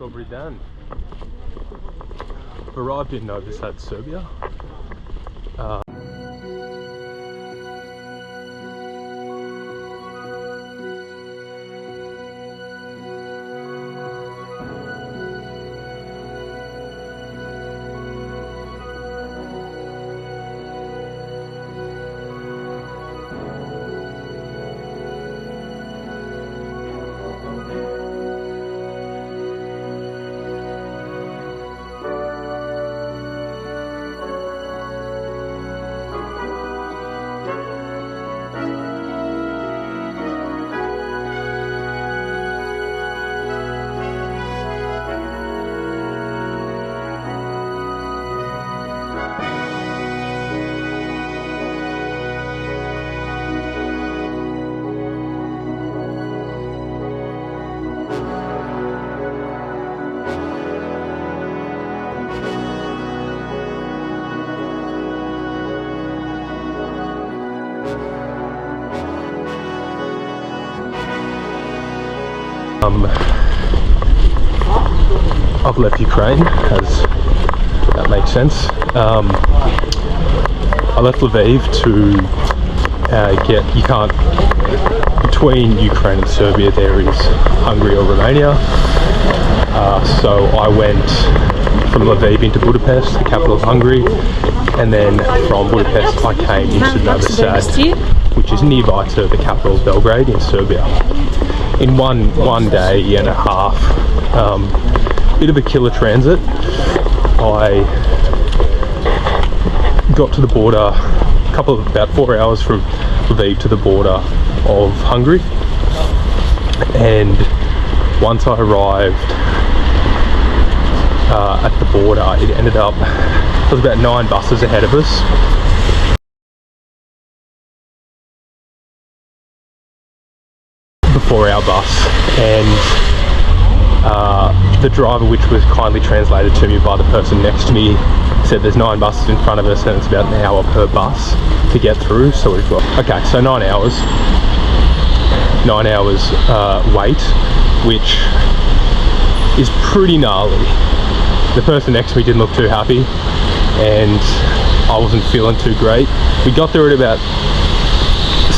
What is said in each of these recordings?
Dobry dan. Arrived in Novi Sad, Serbia. I've left Ukraine, as that makes sense. I left Lviv to between Ukraine and Serbia there is Hungary or Romania. So I went from Lviv into Budapest, the capital of Hungary, and then from Budapest I came into Novi Sad, which is nearby to the capital of Belgrade in Serbia. In one day and a half, bit of a killer transit. I got to the border about 4 hours from Lviv to the border of Hungary, and once I arrived at the border, it ended up there was about 9 buses ahead of us. Before our bus, and the driver, which was kindly translated to me by the person next to me, said there's 9 buses in front of us and it's about an hour per bus to get through. So we've got, okay, so 9 hours wait, which is pretty gnarly. The person next to me didn't look too happy and I wasn't feeling too great. We got there at about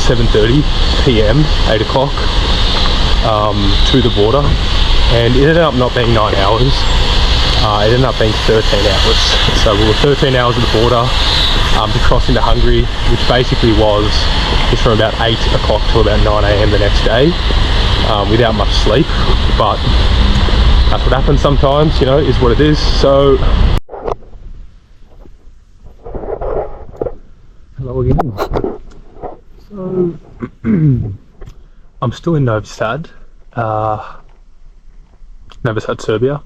7:30 p.m, 8 o'clock, to the border, and it ended up not being 9 hours, it ended up being 13 hours. So we were 13 hours at the border to cross into Hungary, which basically is from about 8 o'clock till about 9 a.m. the next day, without much sleep, but that's what happens sometimes, you know, is what it is. So hello again. So I'm still in Novi Sad, Serbia.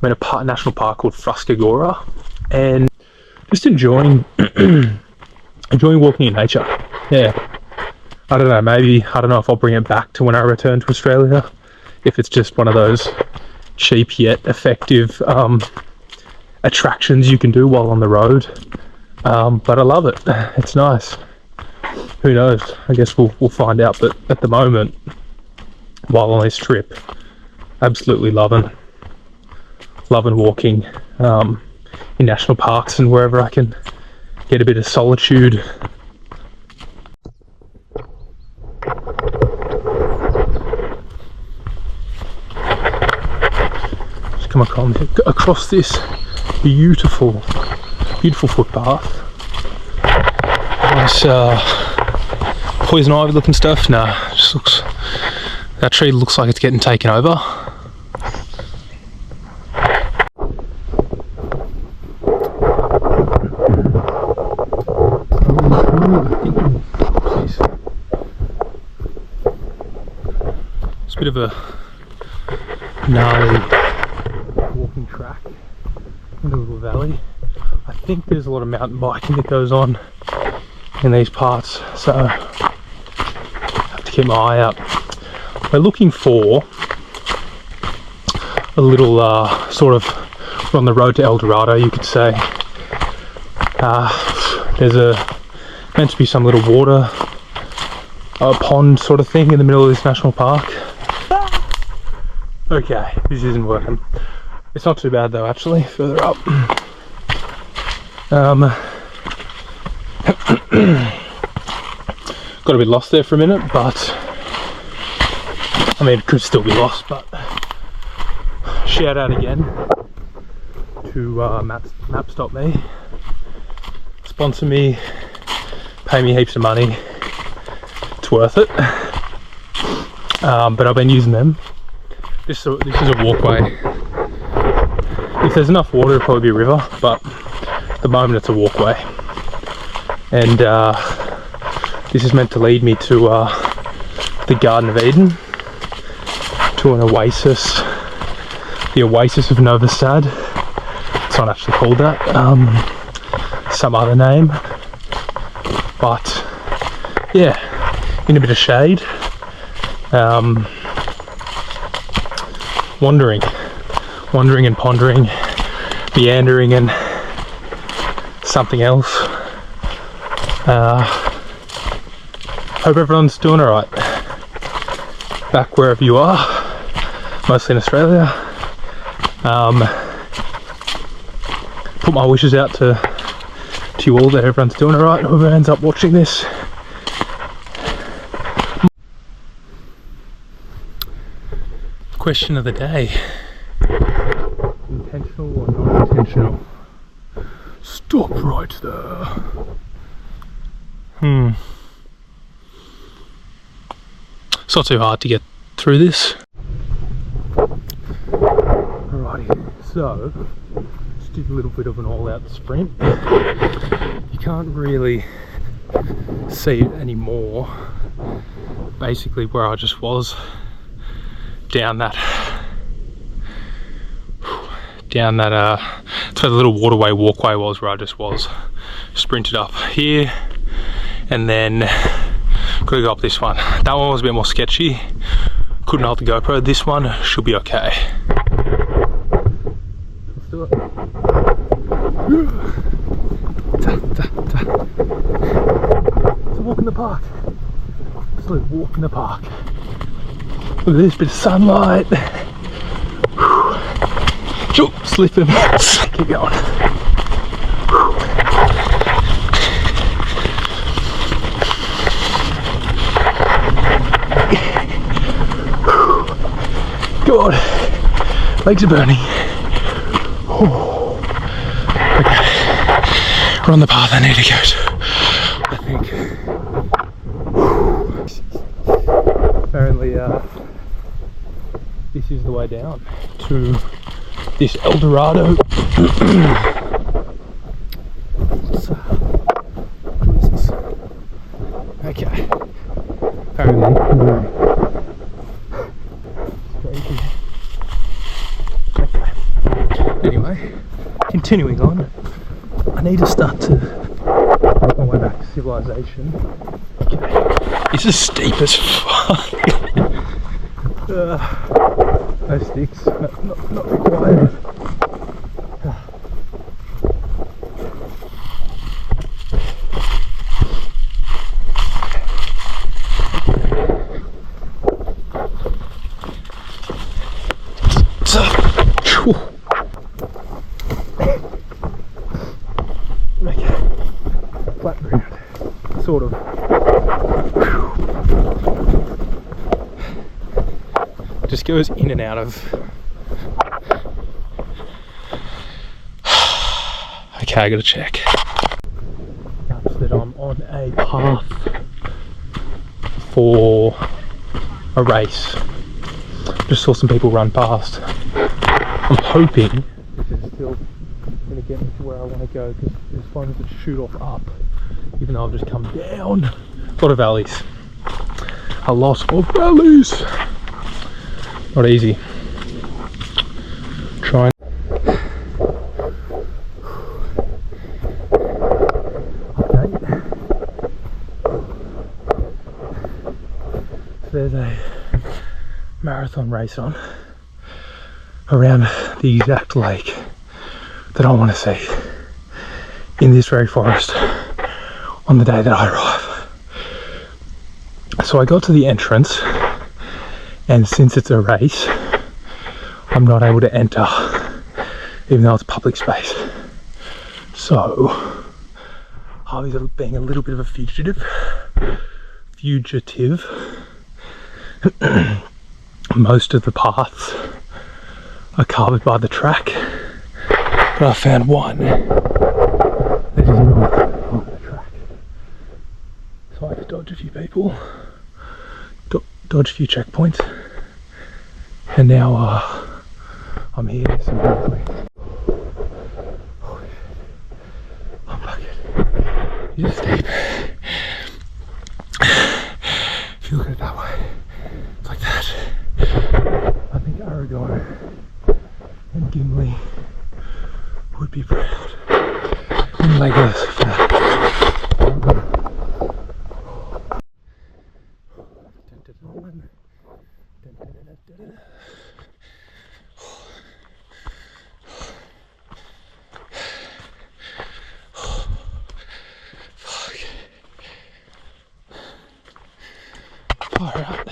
I'm in a national park called Fruška Gora, and just enjoying walking in nature. Yeah, I don't know if I'll bring it back to when I return to Australia, if it's just one of those cheap yet effective attractions you can do while on the road, but I love it. It's nice. Who knows? I guess we'll find out. But at the moment, while on this trip, absolutely loving walking in national parks and wherever I can get a bit of solitude. Just come across this beautiful footpath. Nice poison ivy looking stuff. Nah, just looks, that tree looks like it's getting taken over. It's a bit of a gnarly walking track into a little valley. I think there's a lot of mountain biking that goes on in these parts, so I have to keep my eye out. We're looking for a little we're on the road to El Dorado, you could say. There's meant to be some little water pond sort of thing in the middle of this national park. Okay, this isn't working. It's not too bad though, actually. Further up. Got a bit lost there for a minute, but I mean, it could still be lost, but shout out again to Maps.me. Sponsor me, pay me heaps of money. It's worth it. But I've been using them. This is a walkway. If there's enough water, it'll probably be a river, but at the moment it's a walkway. And this is meant to lead me to the Garden of Eden, to an oasis, the oasis of Novi Sad. It's not actually called that, some other name. But yeah, in a bit of shade, wandering and pondering, meandering and something else. Hope everyone's doing alright back wherever you are, mostly in Australia. Put my wishes out to you all that everyone's doing alright, whoever ends up watching this. Question of the day: intentional or non-intentional? Stop right there. It's not too hard to get through this. Alrighty, so just did a little bit of an all-out sprint. You can't really see it anymore. Basically where I just was, down that it's where the little walkway was where I just was. Sprinted up here and then gotta go up this one. That one was a bit more sketchy, couldn't hold the GoPro. This one should be okay. Let's do it. It's a walk in the park. Absolute walk in the park. Look at this bit of sunlight. Slipping. Keep going. God, legs are burning. Okay, we're on the path I need to go to, I think. Apparently, this is the way down to this El Dorado. Okay. Apparently. Okay. Anyway, continuing on. I need to start to work my way back to civilization. Okay. This is steep as fuck. No sticks, not required. Okay, flat ground, sort of. Just goes in and out of. Okay, I gotta check. Perhaps that I'm on a path for a race. Just saw some people run past. I'm hoping this is still going to get me to where I want to go, because there's ones that shoot off up, even though I've just come down. A lot of valleys. A lot of valleys. Not easy. Trying. Update. There's a marathon race on around the exact lake that I want to see in this very forest on the day that I arrive. So I got to the entrance, and since it's a race, I'm not able to enter, even though it's public space. So Harvey's being a little bit of a fugitive. Most of the paths are covered by the track, but I found one that is not on the track. So I had to dodge a few people, dodge a few checkpoints, and now I'm here symbolically. Oh fuck it. It's steep. If you look at it that way, it's like that. I think Aragon and Gimli would be proud. And Legolas for that. Alright.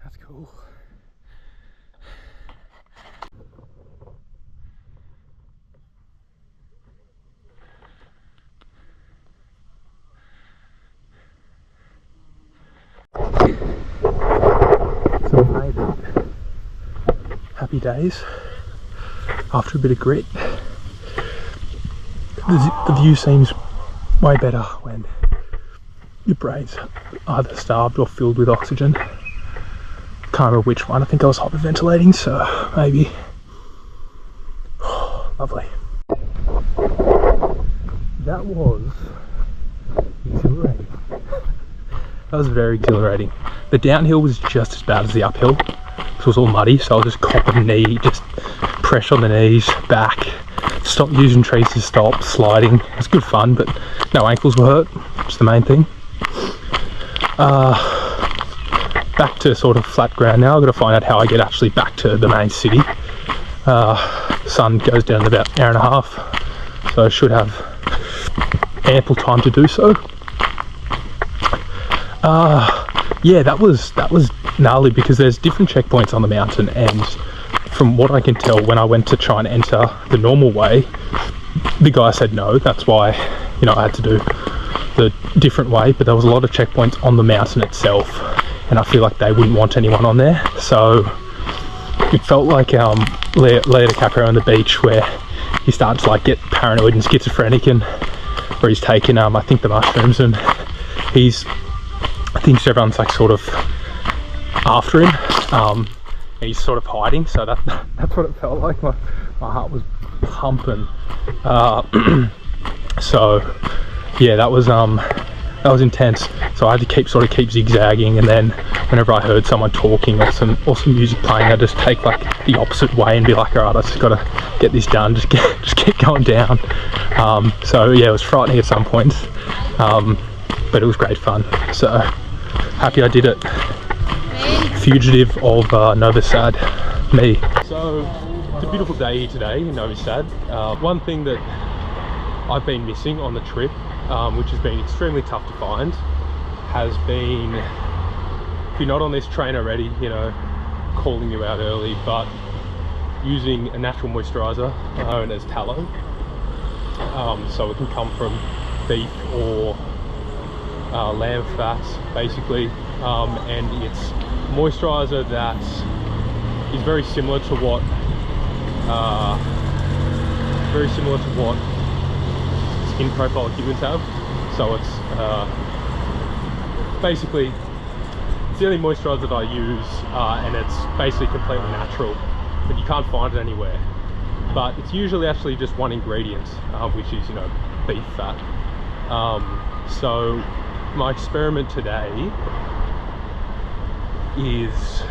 That's cool. So I made it. Happy days. After a bit of grit. The view seems way better when your brain's either starved or filled with oxygen. Can't remember which one. I think I was hyperventilating, so maybe. Lovely. That was exhilarating. That was very exhilarating. The downhill was just as bad as the uphill. It was all muddy, so I was just copping knee, just pressure on the knees, back. Stop using trees to stop, sliding. It was good fun, but no ankles were hurt, which is the main thing. Back to sort of flat ground now. I've got to find out how I get actually back to the main city. Sun goes down in about an hour and a half, so I should have ample time to do so. Yeah, that was gnarly because there's different checkpoints on the mountain, and from what I can tell, when I went to try and enter the normal way, the guy said no. That's why, you know, I had to do the different way, but there was a lot of checkpoints on the mountain itself, and I feel like they wouldn't want anyone on there. So it felt like Leo DiCaprio on the beach, where he started to like get paranoid and schizophrenic, and where he's taking I think the mushrooms, and he thinks everyone's like sort of after him. He's sort of hiding, so that's what it felt like. My heart was pumping. So yeah, that was intense. So I had to keep zigzagging, and then whenever I heard someone talking or some music playing, I'd just take like the opposite way and be like, alright, I just gotta get this done, just get going down. So yeah, it was frightening at some points, but it was great fun. So happy I did it. Fugitive of Novi Sad, me. So it's a beautiful day here today in Novi Sad. One thing that I've been missing on the trip, which has been extremely tough to find, has been, if you're not on this train already, you know, calling you out early, but using a natural moisturiser known as tallow. So it can come from beef or lamb fats, basically, and it's moisturiser that is very similar to what skin profile humans have. So it's basically, it's the only moisturiser that I use, and it's basically completely natural, but you can't find it anywhere. But it's usually actually just one ingredient, which is, you know, beef fat. So my experiment today is,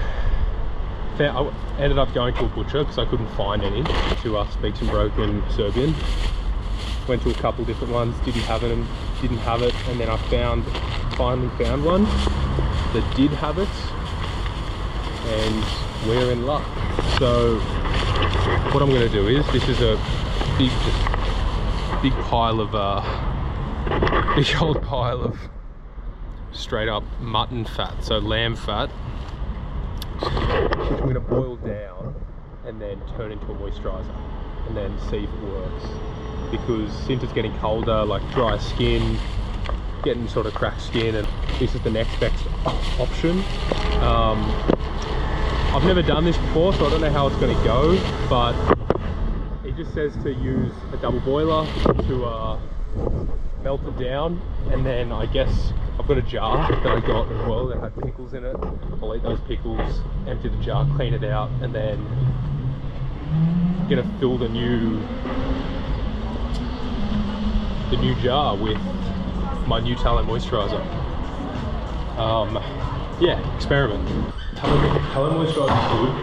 I ended up going to a butcher because I couldn't find any, to speak some broken Serbian. Went to a couple different ones, didn't have it, and then I finally found one that did have it, and we're in luck. So what I'm going to do is, this is a big pile of big old pile of straight up mutton fat, so lamb fat, which I'm going to boil down and then turn into a moisturiser and then see if it works. Because since it's getting colder, like dry skin, getting sort of cracked skin, and this is the next best option. I've never done this before, so I don't know how it's going to go, but it just says to use a double boiler to melt it down, and then I guess I've got a jar that I got as well that had pickles in it. I'll eat those pickles, empty the jar, clean it out, and then I'm gonna fill the new jar with my new tallow moisturiser. Yeah, experiment. Tallow moisturiser is good,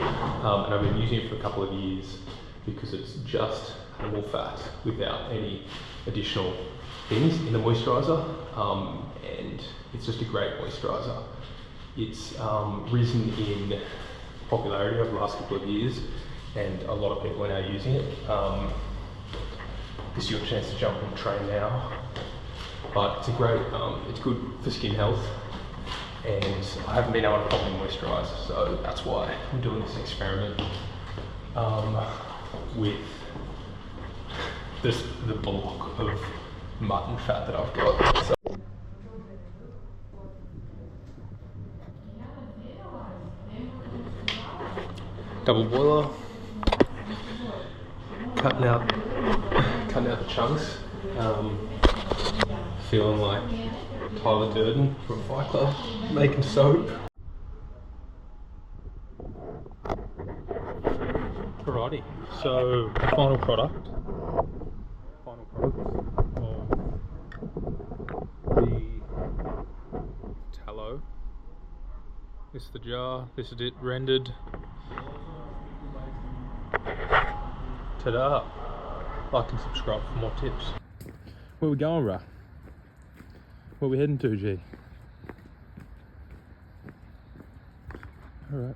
and I've been using it for a couple of years because it's just animal fat without any additional things in the moisturiser, and it's just a great moisturiser. It's risen in popularity over the last couple of years, and a lot of people are now using it. This is your chance to jump on the train now, but it's a great, it's good for skin health, and I haven't been able to properly moisturise, so that's why I'm doing this experiment with the block of mutton fat that I've got. So. Double boiler, cutting out the chunks. Feeling like Tyler Durden from Fight Club, making soap. Alrighty, so final product of the tallow. This is the jar, this is it rendered. Ta-da! Like and subscribe for more tips. Where we going, bruh? Where we heading to, G? Alright.